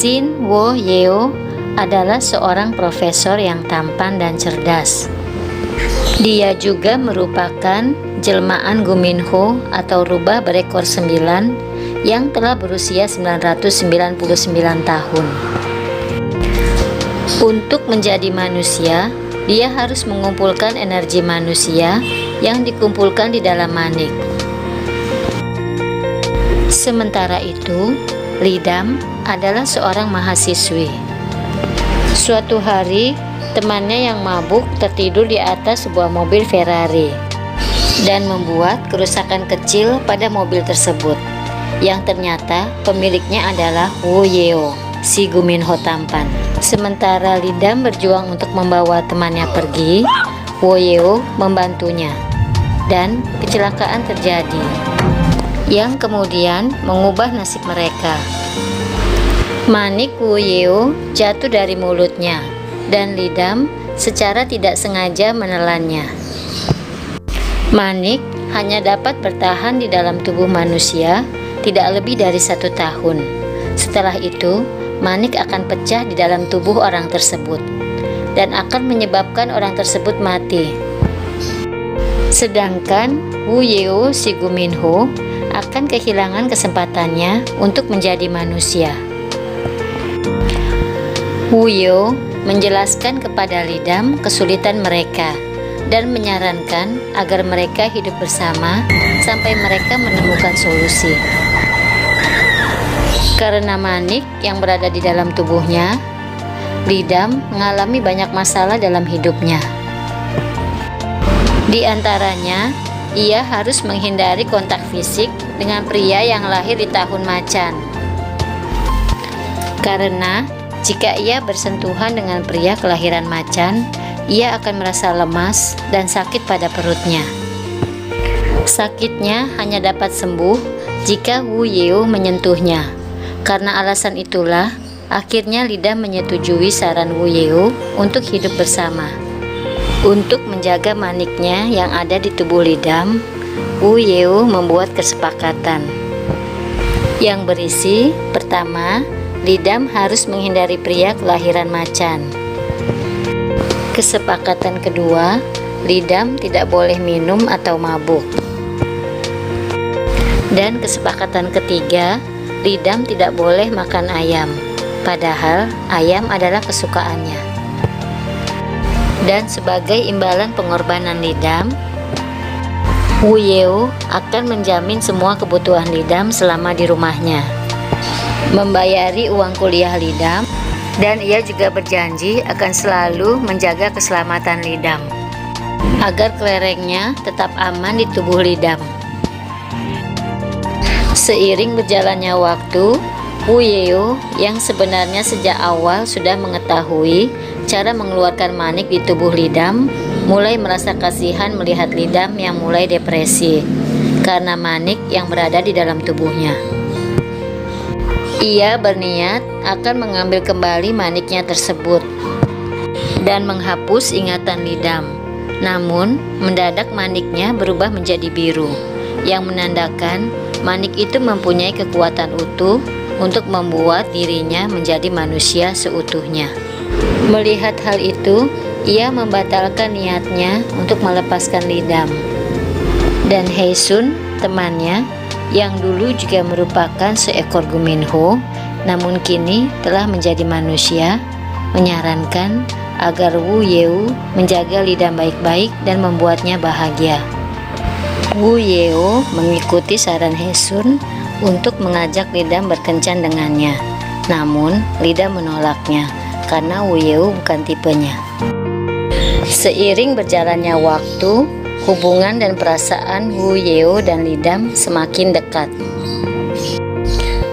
Shin Wo Yeo adalah seorang profesor yang tampan dan cerdas. Dia juga merupakan jelmaan Guminho atau rubah berekor 9 yang telah berusia 999 tahun. Untuk menjadi manusia, dia harus mengumpulkan energi manusia yang dikumpulkan di dalam manik. Sementara itu, Lidam adalah seorang mahasiswi. Suatu hari, temannya yang mabuk tertidur di atas sebuah mobil Ferrari dan membuat kerusakan kecil pada mobil tersebut, yang ternyata pemiliknya adalah Wu Yeo, si Guminho tampan. Sementara Lidam berjuang untuk membawa temannya pergi, Wu Yeo membantunya, dan kecelakaan terjadi yang kemudian mengubah nasib mereka. Manik Wu Yeo jatuh dari mulutnya dan Lidam secara tidak sengaja menelannya. Manik hanya dapat bertahan di dalam tubuh manusia tidak lebih dari 1 tahun. Setelah itu, manik akan pecah di dalam tubuh orang tersebut dan akan menyebabkan orang tersebut mati. Sedangkan Wu Yeo si Guminho akan kehilangan kesempatannya untuk menjadi manusia. Wu Yeo menjelaskan kepada Lidam kesulitan mereka dan menyarankan agar mereka hidup bersama sampai mereka menemukan solusi. Karena manik yang berada di dalam tubuhnya, Lidam mengalami banyak masalah dalam hidupnya. Di antaranya, ia harus menghindari kontak fisik dengan pria yang lahir di tahun macan. Karena jika ia bersentuhan dengan pria kelahiran macan, ia akan merasa lemas dan sakit pada perutnya. Sakitnya hanya dapat sembuh jika Wu Yeo menyentuhnya. Karena alasan itulah, akhirnya Lidam menyetujui saran Wu Yeo untuk hidup bersama. Untuk menjaga maniknya yang ada di tubuh Lidam, Wu Yeo membuat kesepakatan yang berisi: pertama, Lidam harus menghindari pria kelahiran macan. Kesepakatan kedua, Lidam tidak boleh minum atau mabuk. Dan kesepakatan ketiga, Lidam tidak boleh makan ayam, padahal ayam adalah kesukaannya. Dan sebagai imbalan pengorbanan Lidam, Wu Yeo akan menjamin semua kebutuhan Lidam selama di rumahnya, membayari uang kuliah Lidam, dan ia juga berjanji akan selalu menjaga keselamatan Lidam agar kelerengnya tetap aman di tubuh Lidam. Seiring berjalannya waktu, Wu Yeo yang sebenarnya sejak awal sudah mengetahui cara mengeluarkan manik di tubuh Lidam, mulai merasa kasihan melihat Lidam yang mulai depresi karena manik yang berada di dalam tubuhnya. Ia berniat akan mengambil kembali maniknya tersebut dan menghapus ingatan Lidam. Namun, mendadak maniknya berubah menjadi biru, yang menandakan manik itu mempunyai kekuatan utuh untuk membuat dirinya menjadi manusia seutuhnya. Melihat hal itu, ia membatalkan niatnya untuk melepaskan Lidam. Dan Heisun, temannya, yang dulu juga merupakan seekor Guminho, namun kini telah menjadi manusia, menyarankan agar Wu Yeo menjaga Lidam baik-baik dan membuatnya bahagia. Wu Yeo mengikuti saran Heisun untuk mengajak Lidam berkencan dengannya. Namun, Lidam menolaknya karena Wu Yeo bukan tipenya. Seiring berjalannya waktu, hubungan dan perasaan Wu Yeo dan Lidam semakin dekat.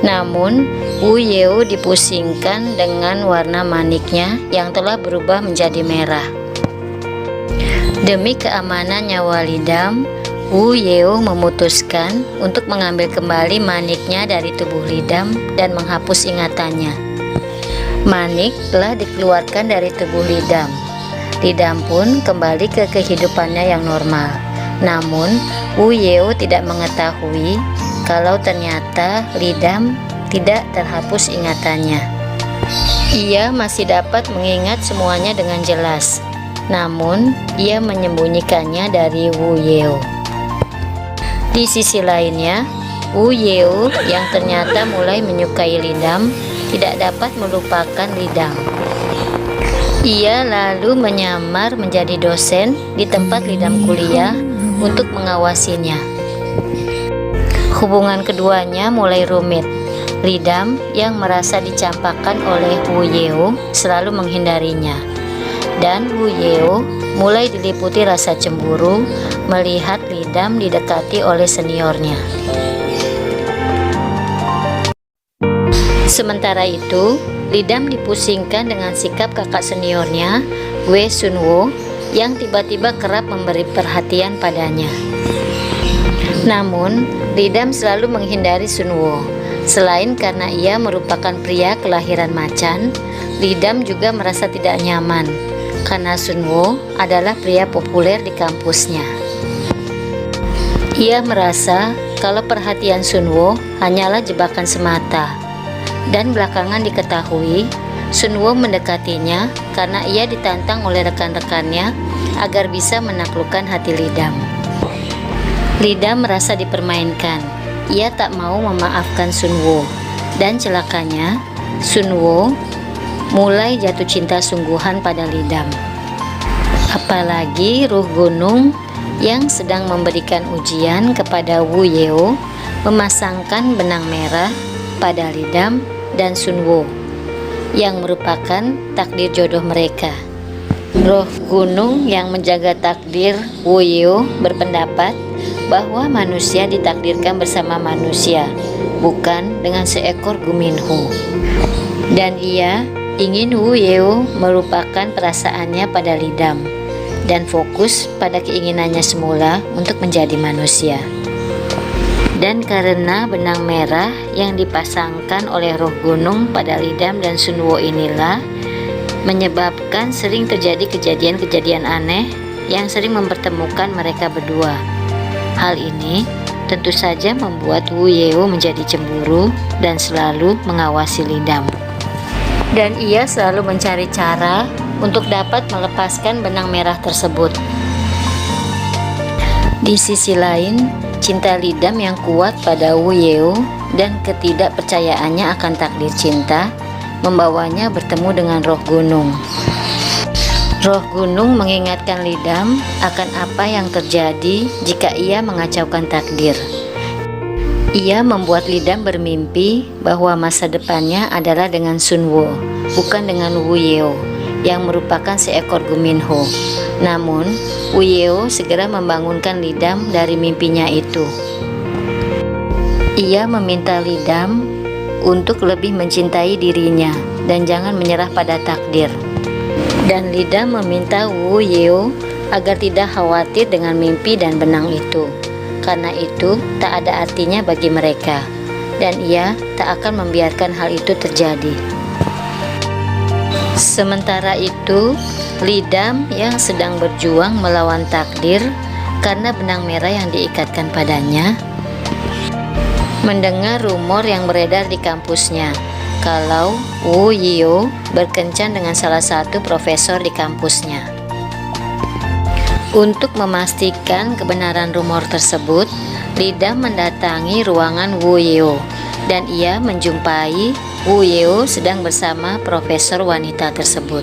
Namun, Wu Yeo dipusingkan dengan warna maniknya yang telah berubah menjadi merah. Demi keamanan nyawa Lidam, Wu Yeo memutuskan untuk mengambil kembali maniknya dari tubuh Lidam dan menghapus ingatannya. Manik telah dikeluarkan dari tubuh Lidam. Lidam pun kembali ke kehidupannya yang normal. Namun, Wu Yeo tidak mengetahui kalau ternyata Lidam tidak terhapus ingatannya. Ia masih dapat mengingat semuanya dengan jelas, namun ia menyembunyikannya dari Wu Yeo. Di sisi lainnya, Wu Yeo yang ternyata mulai menyukai Lidam tidak dapat melupakan Lidam. Ia lalu menyamar menjadi dosen di tempat Lidam kuliah untuk mengawasinya. Hubungan keduanya mulai rumit. Lidam yang merasa dicampakkan oleh Wu Yeo selalu menghindarinya, dan Wu Yeo mulai diliputi rasa cemburu melihat Lidam didekati oleh seniornya. Sementara itu, Lidam dipusingkan dengan sikap kakak seniornya, Wei Sunwo, yang tiba-tiba kerap memberi perhatian padanya. Namun, Lidam selalu menghindari Sunwo. Selain karena ia merupakan pria kelahiran macan, Lidam juga merasa tidak nyaman karena Sunwo adalah pria populer di kampusnya. Ia merasa kalau perhatian Sunwo hanyalah jebakan semata, dan belakangan diketahui Sunwo mendekatinya karena ia ditantang oleh rekan-rekannya agar bisa menaklukkan hati Lidam. Lidam merasa dipermainkan. Ia tak mau memaafkan Sunwo, dan celakanya Sunwo mulai jatuh cinta sungguhan pada Lidam. Apalagi Ruh Gunung yang sedang memberikan ujian kepada Wu Yeo memasangkan benang merah pada Lidam dan Sunwo yang merupakan takdir jodoh mereka. Roh Gunung yang menjaga takdir Wu Yeo berpendapat bahwa manusia ditakdirkan bersama manusia, bukan dengan seekor Guminho. Dan ia ingin Wu Yeo melupakan perasaannya pada Lidam dan fokus pada keinginannya semula untuk menjadi manusia. Dan karena benang merah yang dipasangkan oleh Roh Gunung pada Lidam dan Sunwo inilah menyebabkan sering terjadi kejadian-kejadian aneh yang sering mempertemukan mereka berdua. Hal ini tentu saja membuat Wu Yeo menjadi cemburu dan selalu mengawasi Lidam. Dan ia selalu mencari cara untuk dapat melepaskan benang merah tersebut. Di sisi lain, cinta Lidam yang kuat pada Wu Yeo dan ketidakpercayaannya akan takdir cinta membawanya bertemu dengan Roh Gunung. Roh Gunung mengingatkan Lidam akan apa yang terjadi jika ia mengacaukan takdir. Ia membuat Lidam bermimpi bahwa masa depannya adalah dengan Sunwo, bukan dengan Wu Yeo yang merupakan seekor Guminho. Namun, Wu Yeo segera membangunkan Lidam dari mimpinya itu. Ia meminta Lidam untuk lebih mencintai dirinya dan jangan menyerah pada takdir. Dan Lidam meminta Wu Yeo agar tidak khawatir dengan mimpi dan benang itu, karena itu tak ada artinya bagi mereka, dan ia tak akan membiarkan hal itu terjadi. Sementara itu, Lidam yang sedang berjuang melawan takdir karena benang merah yang diikatkan padanya, mendengar rumor yang beredar di kampusnya kalau Wu Yeo berkencan dengan salah satu profesor di kampusnya. Untuk memastikan kebenaran rumor tersebut, Lidam mendatangi ruangan Wu Yeo dan ia menjumpai Wu Yeo sedang bersama profesor wanita tersebut.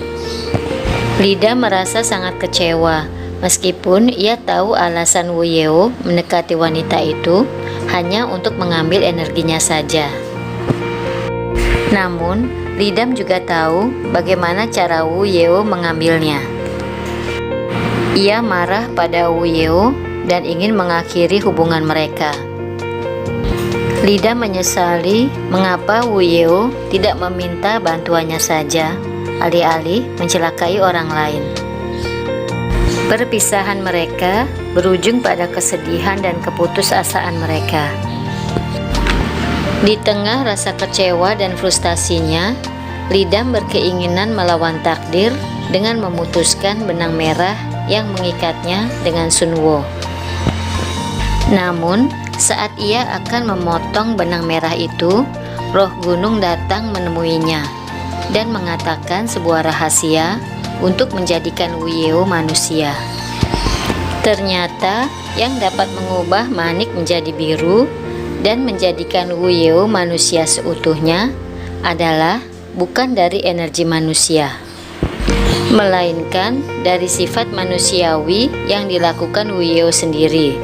Lidam merasa sangat kecewa meskipun ia tahu alasan Wu Yeo mendekati wanita itu hanya untuk mengambil energinya saja. Namun, Lidam juga tahu bagaimana cara Wu Yeo mengambilnya. Ia marah pada Wu Yeo dan ingin mengakhiri hubungan mereka. Lidam menyesali mengapa Wu Yeo tidak meminta bantuannya saja, alih-alih mencelakai orang lain. Perpisahan mereka berujung pada kesedihan dan keputusasaan mereka. Di tengah rasa kecewa dan frustasinya, Lidam berkeinginan melawan takdir dengan memutuskan benang merah yang mengikatnya dengan Sunwo. Namun, saat ia akan memotong benang merah itu, Roh Gunung datang menemuinya. dan mengatakan sebuah rahasia untuk menjadikan Wuyeo manusia. Ternyata yang dapat mengubah Manik menjadi biru dan menjadikan Wuyeo manusia seutuhnya adalah bukan dari energi manusia, melainkan dari sifat manusiawi yang dilakukan Wuyeo sendiri.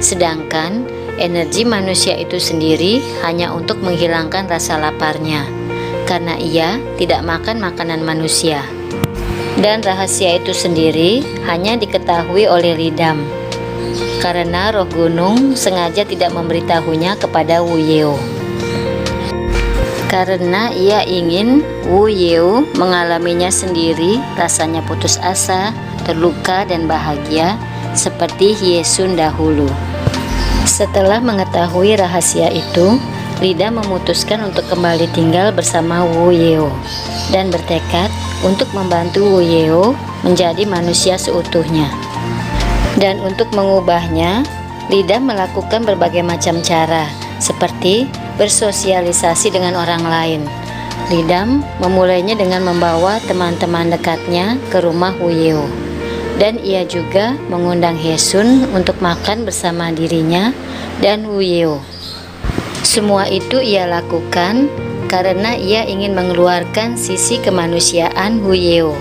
Sedangkan energi manusia itu sendiri hanya untuk menghilangkan rasa laparnya, karena ia tidak makan makanan manusia. Dan rahasia itu sendiri hanya diketahui oleh Lidam, karena roh gunung sengaja tidak memberitahunya kepada Wuyeo. Karena ia ingin Wuyeo mengalaminya sendiri, rasanya putus asa, terluka, dan bahagia seperti Hyesun dahulu. Setelah mengetahui rahasia itu, Lidam memutuskan untuk kembali tinggal bersama Wuyeo dan bertekad untuk membantu Wuyeo menjadi manusia seutuhnya. Dan untuk mengubahnya, Lidam melakukan berbagai macam cara, seperti bersosialisasi dengan orang lain. Lidam memulainya dengan membawa teman-teman dekatnya ke rumah Wuyeo, dan ia juga mengundang Hyesun untuk makan bersama dirinya dan Wuyeo. Semua itu ia lakukan karena ia ingin mengeluarkan sisi kemanusiaan Wuyeo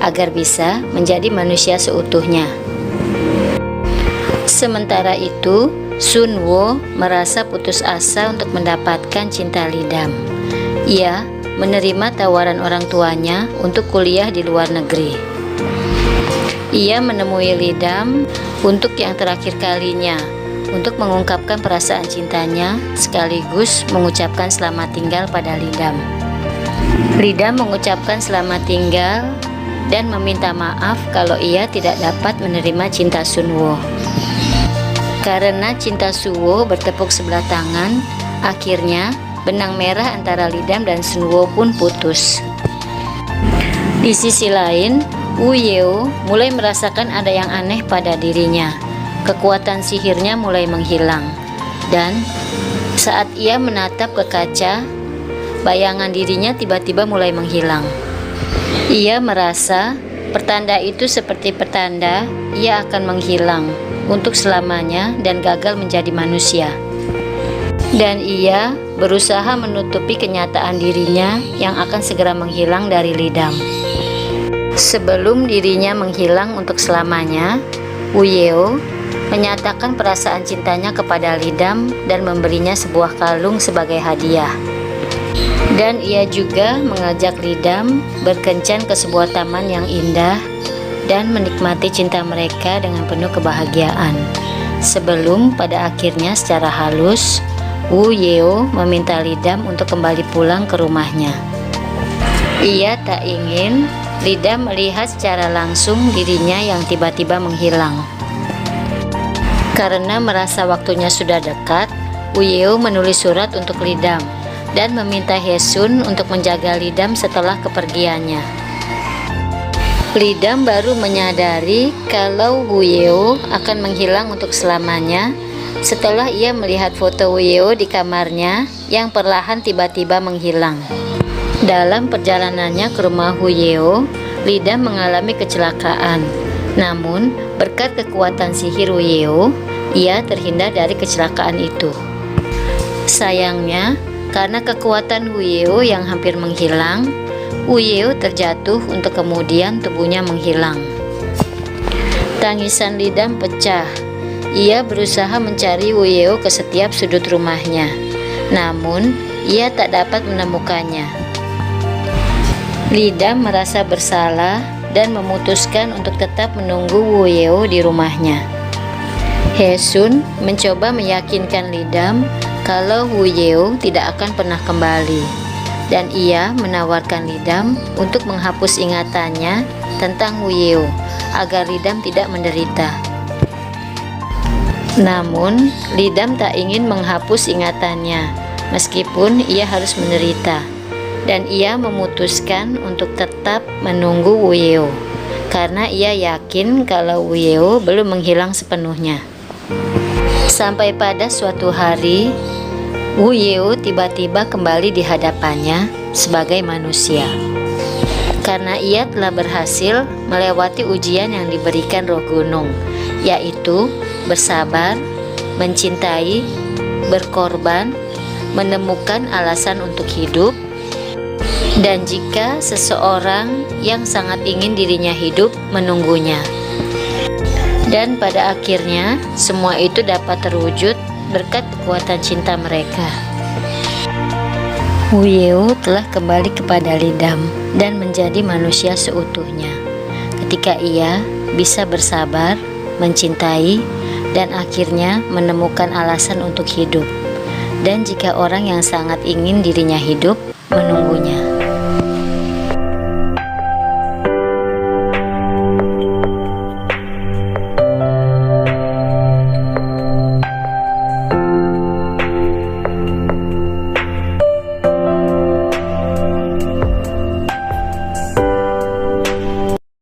agar bisa menjadi manusia seutuhnya. Sementara itu, Sunwo merasa putus asa untuk mendapatkan cinta Lidam. Ia menerima tawaran orang tuanya untuk kuliah di luar negeri. Ia menemui Lidam untuk yang terakhir kalinya untuk mengungkapkan perasaan cintanya sekaligus mengucapkan selamat tinggal pada Lidam. Lidam mengucapkan selamat tinggal dan meminta maaf kalau ia tidak dapat menerima cinta Sunwo. Karena cinta Sunwo bertepuk sebelah tangan, akhirnya benang merah antara Lidam dan Sunwo pun putus. Di sisi lain, Wuyeo mulai merasakan ada yang aneh pada dirinya. Kekuatan sihirnya mulai menghilang, dan saat ia menatap ke kaca, bayangan dirinya tiba-tiba mulai menghilang. Ia merasa pertanda itu seperti pertanda ia akan menghilang untuk selamanya dan gagal menjadi manusia. Dan ia berusaha menutupi kenyataan dirinya yang akan segera menghilang dari Lidam. Sebelum dirinya menghilang untuk selamanya, Wuyeo menyatakan perasaan cintanya kepada Lidam dan memberinya sebuah kalung sebagai hadiah. Dan ia juga mengajak Lidam berkencan ke sebuah taman yang indah dan menikmati cinta mereka dengan penuh kebahagiaan. Sebelum pada akhirnya secara halus, Wuyeo meminta Lidam untuk kembali pulang ke rumahnya. Ia tak ingin Lidam melihat secara langsung dirinya yang tiba-tiba menghilang. Karena merasa waktunya sudah dekat, Wuyeo menulis surat untuk Lidam dan meminta Hyesun untuk menjaga Lidam setelah kepergiannya. Lidam baru menyadari kalau Wuyeo akan menghilang untuk selamanya setelah ia melihat foto Wuyeo di kamarnya yang perlahan tiba-tiba menghilang. Dalam perjalanannya ke rumah Wuyeo, Lidam mengalami kecelakaan. Namun, berkat kekuatan sihir Wuyeo, ia terhindar dari kecelakaan itu. Sayangnya, karena kekuatan Wuyeo yang hampir menghilang, Wuyeo terjatuh untuk kemudian tubuhnya menghilang. Tangisan Lidam pecah. Ia berusaha mencari Wuyeo ke setiap sudut rumahnya, namun ia tak dapat menemukannya. Lidam merasa bersalah dan memutuskan untuk tetap menunggu Wuyeo di rumahnya. Hyesun mencoba meyakinkan Lidam kalau Wuyeo tidak akan pernah kembali, dan ia menawarkan Lidam untuk menghapus ingatannya tentang Wuyeo agar Lidam tidak menderita. Namun, Lidam tak ingin menghapus ingatannya meskipun ia harus menderita, dan ia memutuskan untuk tetap menunggu Wuyeo karena ia yakin kalau Wuyeo belum menghilang sepenuhnya. Sampai pada suatu hari, Wu Yeo tiba-tiba kembali di hadapannya sebagai manusia. Karena ia telah berhasil melewati ujian yang diberikan roh gunung, yaitu bersabar, mencintai, berkorban, menemukan alasan untuk hidup, dan jika seseorang yang sangat ingin dirinya hidup menunggunya. Dan pada akhirnya semua itu dapat terwujud berkat kekuatan cinta mereka. Wu Yeo telah kembali kepada Lidam dan menjadi manusia seutuhnya ketika ia bisa bersabar, mencintai, dan akhirnya menemukan alasan untuk hidup. Dan jika orang yang sangat ingin dirinya hidup menunggunya.